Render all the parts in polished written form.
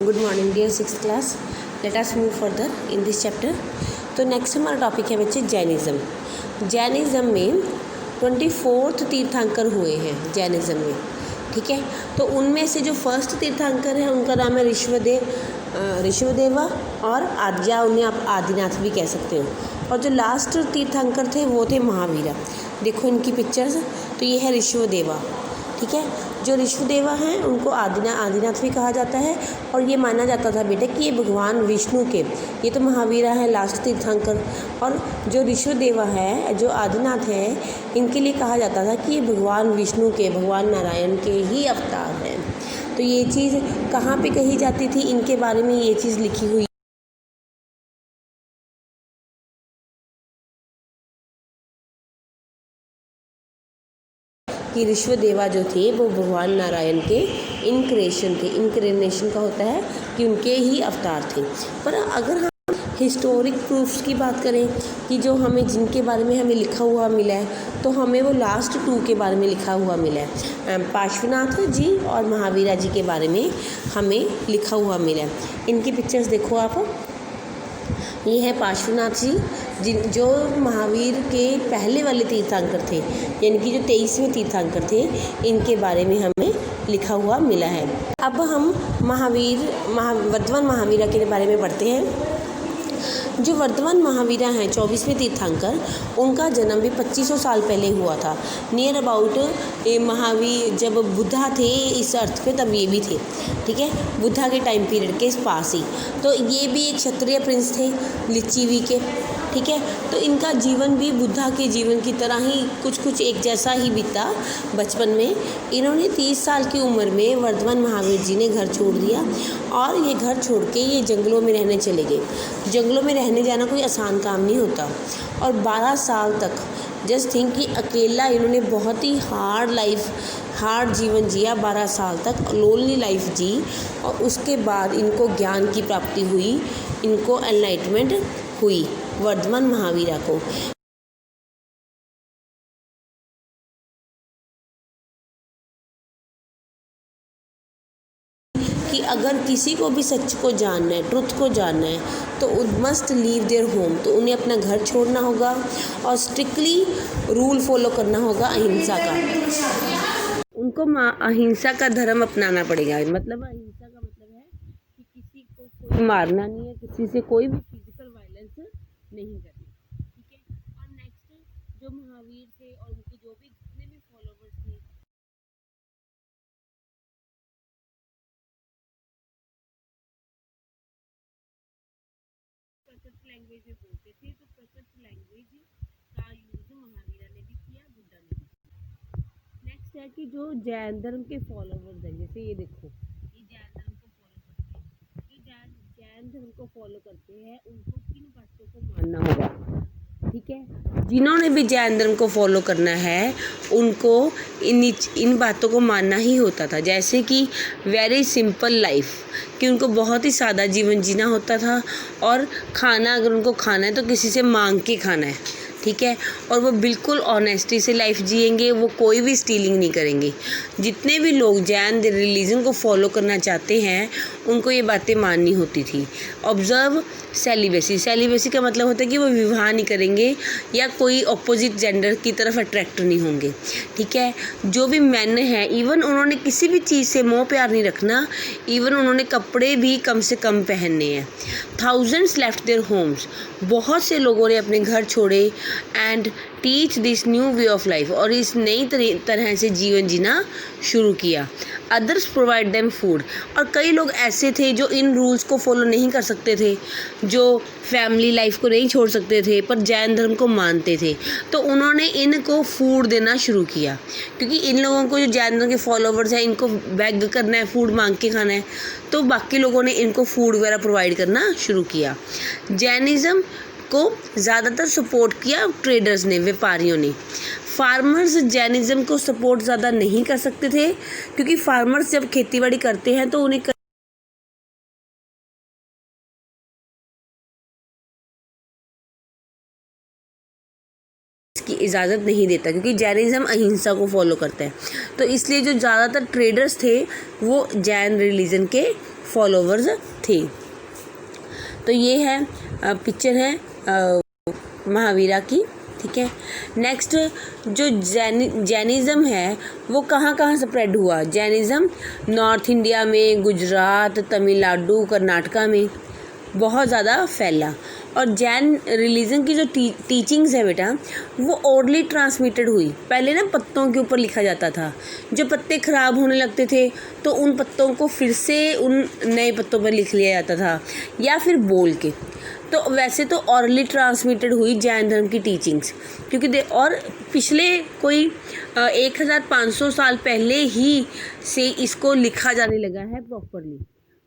Good morning dear six class. Let us move further in this chapter. तो next हमारा topic है बच्चे Jainism. Jainism में 24 तीर्थंकर हुए हैं जैनिज़्म में, ठीक है। तो उनमें से जो फर्स्ट तीर्थंकर है उनका नाम है ऋषभदेवा और आद्या, उन्हें आप आदिनाथ भी कह सकते हो। और जो लास्ट तीर्थंकर थे वो थे महावीरा। देखो इनकी पिक्चर्स, तो ये है ऋषभदेवा, ठीक है। जो ऋषभदेवा हैं उनको आदिनाथ भी कहा जाता है और ये माना जाता था बेटा कि ये भगवान विष्णु के, ये तो महावीरा है लास्ट तीर्थंकर, और जो ऋषभदेवा है जो आदिनाथ है इनके लिए कहा जाता था कि ये भगवान विष्णु के, भगवान नारायण के ही अवतार हैं। तो ये चीज़ कहाँ पे कही जाती थी, इनके बारे में ये चीज़ लिखी हुई कि ऋषभदेवा जो थे वो भगवान नारायण के इनक्रेशन थे। इनक्रेनेशन का होता है कि उनके ही अवतार थे। पर अगर हम हिस्टोरिक प्रूफ्स की बात करें कि जो हमें जिनके बारे में हमें लिखा हुआ मिला है, तो हमें वो लास्ट 2 के बारे में लिखा हुआ मिला है। पार्श्वनाथ जी और महावीरा जी के बारे में हमें लिखा हुआ मिला है। इनकी पिक्चर्स देखो आप। ये है पार्श्वनाथ जी जो महावीर के पहले वाले तीर्थंकर थे, यानी कि जो 23वें तीर्थंकर थे, इनके बारे में हमें लिखा हुआ मिला है। अब हम वर्धमान महावीरा के बारे में पढ़ते हैं। जो वर्धमान महावीरा हैं 24वें तीर्थंकर, उनका जन्म भी 2500 साल पहले हुआ था। नियर अबाउट महावीर जब बुद्धा थे इस अर्थ पे, तब ये भी थे, ठीक है, बुद्धा के टाइम पीरियड के पास ही। तो ये भी एक क्षत्रिय प्रिंस थे लिच्छवी के, ठीक है। तो इनका जीवन भी बुद्धा के जीवन की तरह ही कुछ एक जैसा ही बीता। बचपन में इन्होंने 30 साल की उम्र में वर्धमान महावीर जी ने घर छोड़ दिया और ये घर छोड़ के ये जंगलों में रहने चले गए। जंगलों में रहने जाना कोई आसान काम नहीं होता। और 12 साल तक जस्ट थिंक कि अकेला इन्होंने बहुत ही हार्ड जीवन जिया। 12 साल तक लोनली लाइफ जी, और उसके बाद इनको ज्ञान की प्राप्ति हुई, इनको एनलाइटमेंट हुई वर्धमान महावीरा को। कि अगर किसी को भी सच को जानना है, ट्रुथ को जानना है, तो मस्ट लीव देयर होम, तो उन्हें अपना घर छोड़ना होगा और स्ट्रिक्टली रूल फॉलो करना होगा अहिंसा का। उनको अहिंसा का धर्म अपनाना पड़ेगा। मतलब अहिंसा का मतलब है कि किसी को कोई मारना नहीं है, किसी से कोई भी फिजिकल वायलेंस नहीं करनी, ठीक है। और नेक्स्ट जो महावीर थे और उनके जो भी जितने भी फॉलोवर्स थे, प्रकृत लैंग्वेज में बोलते थे, तो प्रकृत लैंग्वेज का यूज महावीरा ने भी किया, बुद्धा ने भी। नेक्स्ट है कि जो जैन धर्म के फॉलोवर्स हैं, जैसे ये देखो, ये जैन धर्म को फॉलो करते हैं, ये जैन धर्म को फॉलो करते हैं, उनको किन बातों को मानना होगा, ठीक है। जिन्होंने भी जैन धर्म को फॉलो करना है उनको इन बातों को मानना ही होता था। जैसे कि वेरी सिंपल लाइफ, कि उनको बहुत ही सादा जीवन जीना होता था, और खाना अगर उनको खाना है तो किसी से मांग के खाना है, ठीक है। और वो बिल्कुल ऑनेस्टी से लाइफ जिएंगे, वो कोई भी स्टीलिंग नहीं करेंगे। जितने भी लोग जैन रिलीजन को फॉलो करना चाहते हैं उनको ये बातें माननी होती थी। ऑब्जर्व सेलिबेसी का मतलब होता है कि वो विवाह नहीं करेंगे या कोई अपोजिट जेंडर की तरफ अट्रैक्ट नहीं होंगे, ठीक है। जो भी मैन हैं, इवन उन्होंने किसी भी चीज़ से मोह प्यार नहीं रखना, इवन उन्होंने कपड़े भी कम से कम पहनने हैं। थाउजेंड्स लेफ्ट देयर होम्स, बहुत से लोगों ने अपने घर छोड़े, and teach this new way of life, और इस नई तरह से जीवन जीना शुरू किया। अदर्स प्रोवाइड देम फूड, और कई लोग ऐसे थे जो इन रूल्स को फॉलो नहीं कर सकते थे, जो फैमिली लाइफ को नहीं छोड़ सकते थे पर जैन धर्म को मानते थे, तो उन्होंने इनको फूड देना शुरू किया। क्योंकि इन लोगों को जो जैन धर्म के फॉलोवर्स हैं इनको बेग करना है, फूड मांग के खाना है, तो बाकी लोगों ने इनको फूड वगैरह प्रोवाइड करना शुरू किया। जैनिज़्म को ज़्यादातर सपोर्ट किया ट्रेडर्स ने, व्यापारियों ने। फार्मर्स जैनिज़्म को सपोर्ट ज़्यादा नहीं कर सकते थे, क्योंकि फार्मर्स जब खेतीबाड़ी करते हैं तो उन्हें की इजाज़त नहीं देता, क्योंकि जैनिज़्म अहिंसा को फॉलो करता है। तो इसलिए जो ज़्यादातर ट्रेडर्स थे वो जैन रिलीजन के फॉलोवर्स थे। तो ये है पिक्चर है महावीरा की, ठीक है। नेक्स्ट जो जैनिज़्म है वो कहाँ कहाँ स्प्रेड हुआ। जैनिज़्म नॉर्थ इंडिया में, गुजरात, तमिलनाडु, कर्नाटका में बहुत ज़्यादा फैला। और जैन रिलीजन की जो टीचिंग्स है बेटा वो ओरली ट्रांसमिटेड हुई। पहले ना पत्तों के ऊपर लिखा जाता था, जो पत्ते ख़राब होने लगते थे तो उन पत्तों को फिर से उन नए पत्तों पर लिख लिया जाता था या फिर बोल के। तो वैसे तो ऑरली ट्रांसमिटेड हुई जैन धर्म की टीचिंग्स, क्योंकि और पिछले कोई 1500 साल पहले ही से इसको लिखा जाने लगा है प्रॉपरली।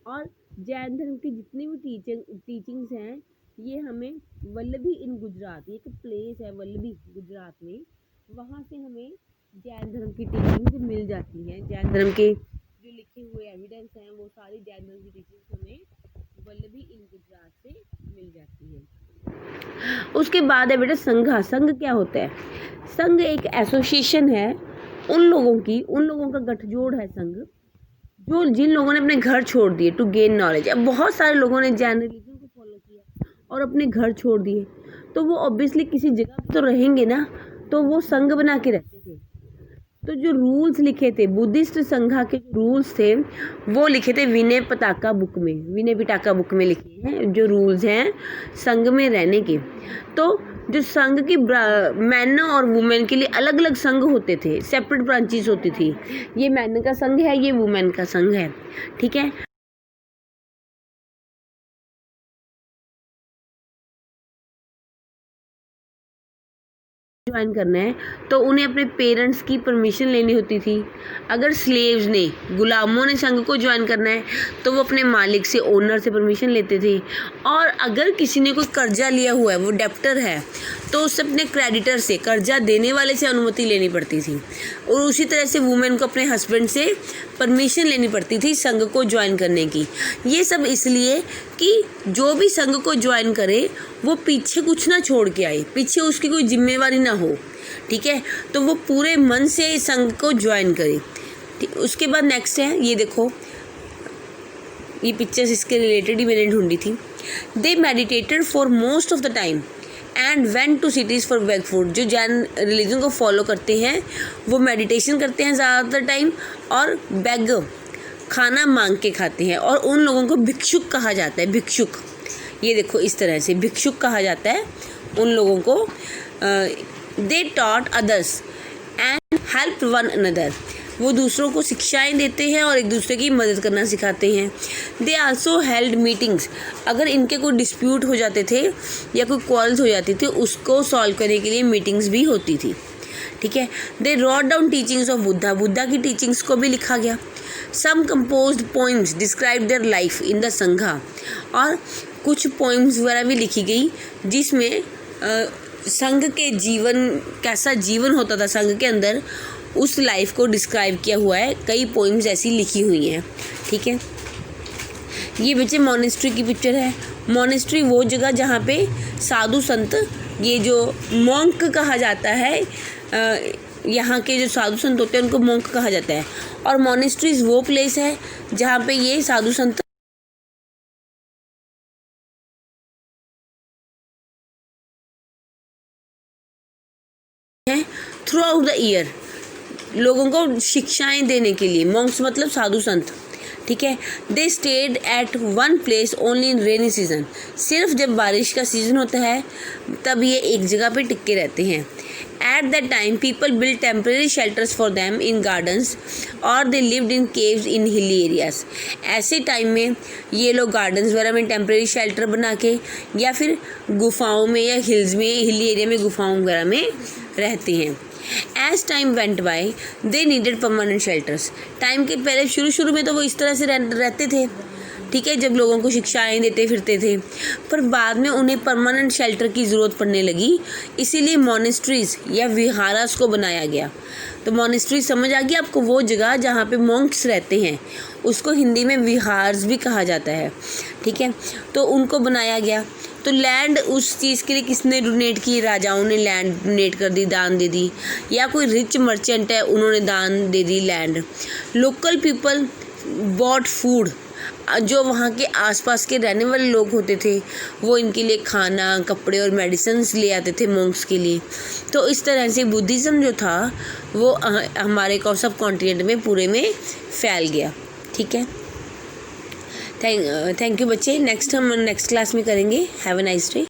और जैन धर्म की जितनी भी टीचिंग्स हैं ये हमें वल्लभी इन गुजरात, ये एक प्लेस है वल्लभी गुजरात में, वहाँ से हमें जैन धर्म की टीचिंग्स मिल जाती हैं। जैन धर्म के जो लिखे हुए एविडेंस हैं वो सारी जैन धर्म की टीचिंग्स हमें वल्लभी इन गुजरात से मिल जाती है। उसके बाद है बेटा संघ। संघ क्या होता है? संघ एक एसोसिएशन है उन लोगों का गठजोड़ है संघ, जो जिन लोगों ने अपने घर छोड़ दिए टू गेन नॉलेज। अब बहुत सारे लोगों ने जैन रिलीजन को फॉलो किया और अपने घर छोड़ दिए, तो वो ऑब्वियसली किसी जगह तो रहेंगे ना, तो वो संघ बना के रहते थे। तो जो रूल्स लिखे थे बुद्धिस्ट संघा के रूल्स थे वो लिखे थे विनय पिटका बुक में लिखे हैं जो रूल्स हैं संघ में रहने के। तो जो संघ की मैन और वुमेन के लिए अलग अलग संघ होते थे, सेपरेट ब्रांचेस होती थी। ये मैन का संघ है, ये वुमेन का संघ है, ठीक है। ज्वाइन करना है तो उन्हें अपने पेरेंट्स की परमिशन लेनी होती थी। अगर स्लेव्स ने, गुलामों ने संघ को ज्वाइन करना है तो वो अपने मालिक से, ओनर से परमिशन लेते थे। और अगर किसी ने कोई कर्जा लिया हुआ है, वो डेप्टर है, तो उससे अपने क्रेडिटर से, कर्जा देने वाले से अनुमति लेनी पड़ती थी। और उसी तरह से वुमेन को अपने हस्बैंड से परमिशन लेनी पड़ती थी संघ को ज्वाइन करने की। ये सब इसलिए कि जो भी संघ को ज्वाइन करे वो पीछे कुछ ना छोड़ के आए, पीछे उसकी कोई जिम्मेवारी ना हो, ठीक है। तो वो पूरे मन से संघ को ज्वाइन करे। उसके बाद नेक्स्ट है, ये देखो, ये पिक्चर्स इसके रिलेटेड ही मैंने ढूंढी थी। They meditated for most of the time and went to cities for beg food. जो जैन रिलीजन को फॉलो करते हैं वो मेडिटेशन करते हैं ज़्यादातर टाइम और बेग, खाना मांग के खाते हैं। और उन लोगों को भिक्षुक कहा जाता है, भिक्षुक। ये देखो इस तरह से भिक्षुक कहा जाता है उन लोगों को। They taught others and help one another. वो दूसरों को शिक्षाएं देते हैं और एक दूसरे की मदद करना सिखाते हैं। They also held meetings. अगर इनके कोई डिस्प्यूट हो जाते थे या कोई क्वारल्स हो जाती थी उसको सॉल्व करने के लिए मीटिंग्स भी होती थी, ठीक है। They wrote down teachings of Buddha की टीचिंग्स को भी लिखा गया। Some composed poems describe their life in the sangha. और कुछ पोइम्स वगैरह भी लिखी गई जिसमें संघ के जीवन, कैसा जीवन होता था संघ के अंदर, उस लाइफ को डिस्क्राइब किया हुआ है। कई पोइम्स ऐसी लिखी हुई हैं, ठीक है। ये बच्चे मॉनेस्ट्री की पिक्चर है। मॉनेस्ट्री वो जगह जहाँ पे साधु संत, ये जो मॉन्क कहा जाता है, यहाँ के जो साधु संत होते हैं उनको मॉन्क कहा जाता है। और मॉनेस्ट्रीज वो प्लेस है जहाँ पे ये साधु संत हैं थ्रू आउट द ईयर, लोगों को शिक्षाएं देने के लिए। मॉन्क्स मतलब साधु संत, ठीक है। They stayed at one place only in rainy season. सिर्फ जब बारिश का सीजन होता है तब ये एक जगह पे टिके रहते हैं। At that time people build temporary shelters for them in gardens और they lived in caves in hilly areas. ऐसे टाइम में ये लोग गार्डन्स वगैरह में टेम्परेरी शेल्टर बना के या फिर गुफाओं में या हिल्स में, हिली एरिया में गुफाओं वगैरह में रहते हैं। As time went by they needed permanent shelters. Time के पहले शुरू में तो वो इस तरह से रहते थे, ठीक है, जब लोगों को शिक्षाएं देते फिरते थे, पर बाद में उन्हें परमानेंट शेल्टर की ज़रूरत पड़ने लगी, इसीलिए मॉनेस्ट्रीज या विहारास को बनाया गया। तो मॉनेस्ट्री समझ आ गई आपको, वो जगह जहाँ पे मॉन्क्स रहते हैं उसको हिंदी में विहार्स भी कहा जाता है, ठीक है। तो उनको बनाया गया। तो लैंड उस चीज़ के लिए किसने डोनेट की? राजाओं ने लैंड डोनेट कर दी, दान दे दी, या कोई रिच मर्चेंट है उन्होंने दान दे दी land. Local people bought food. जो वहाँ के आसपास के रहने वाले लोग होते थे वो इनके लिए खाना, कपड़े और मेडिसिन्स ले आते थे मॉन्क्स के लिए। तो इस तरह से बुद्धिज़्म जो था वो हमारे सब कॉन्टिनेंट में पूरे में फैल गया। ठीक है, थैंक यू बच्चे। नेक्स्ट हम नेक्स्ट क्लास में करेंगे। Have a nice day.